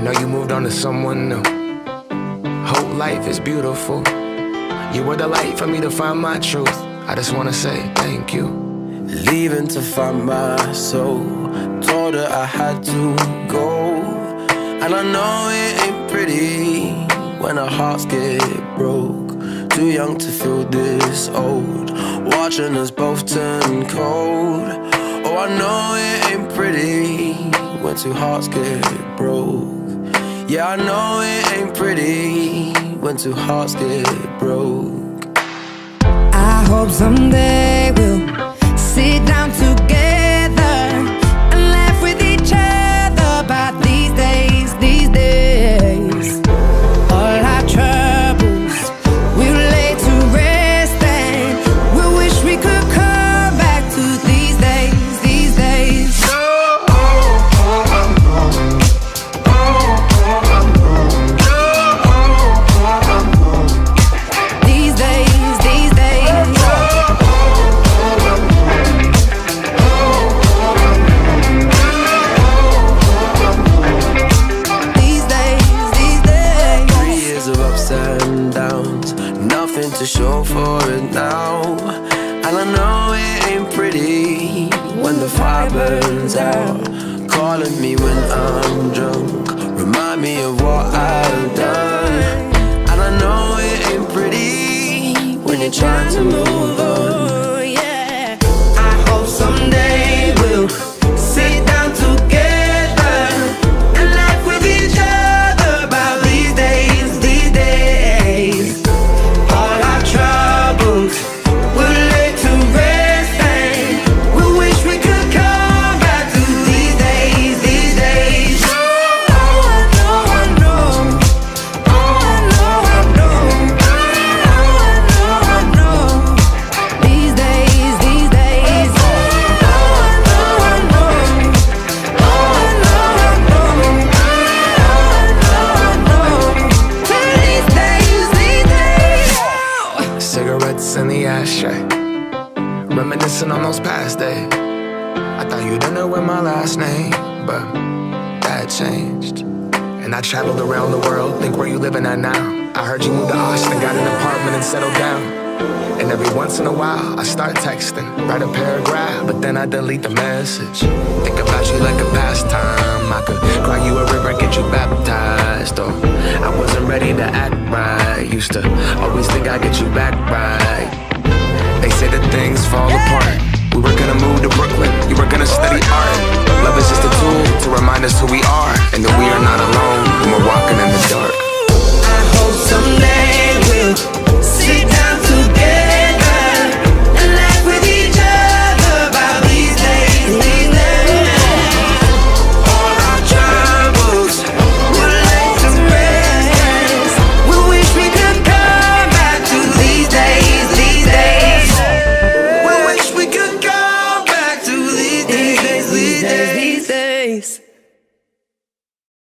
know you moved on to someone new. Whole life is beautiful. You were the light for me to find my truth. I just wanna say thank you. Leaving to find my soul. Told her I had to go. And I know it ain't pretty when our hearts get broke. Too young to feel this old, watching us both turn cold. Oh, I know it ain't pretty when two hearts get broke. Yeah, I know it ain't pretty when two hearts get broke. I hope someday we'll sit down together and laugh with each other about these days, these days. All our troubles we'll lay to rest, and we wish we could come back to these days, these days. These days, these days. These days, these days. 3 years of ups and downs, nothing to show for it now. And I know it ain't pretty when the fire burns out. Calling me when I'm drunk, remind me of what I've done. And I know it ain't pretty when you're trying to move on. Yeah. I hope someday we'll sit down together and laugh with each other about these days, these days. All our troubles we'll lay to rest, and we wish we could come back to these days, these days. Oh, I know, I know. Oh, I know, I know. Oh, I know, I know. These days, these days. Oh, I know, I know. Oh, I know, I know. Oh, I know, I know. These days, these days. Cigarettes in the ashtray, reminiscing on those past days. I thought you didn't know my last name, but that changed. And I traveled around the world, think where you living at now. I heard you moved to Austin, got an apartment and settled down. And every once in a while, I start texting, write a paragraph, but then I delete the message. Think about you like a pastime. I could cry you a river, get you baptized. Or I wasn't ready to act right. Used to always think I'd get you back right. They say that things fall apart. We were gonna move to Brooklyn, you were gonna study art. Love is just a tool to remind us who we are.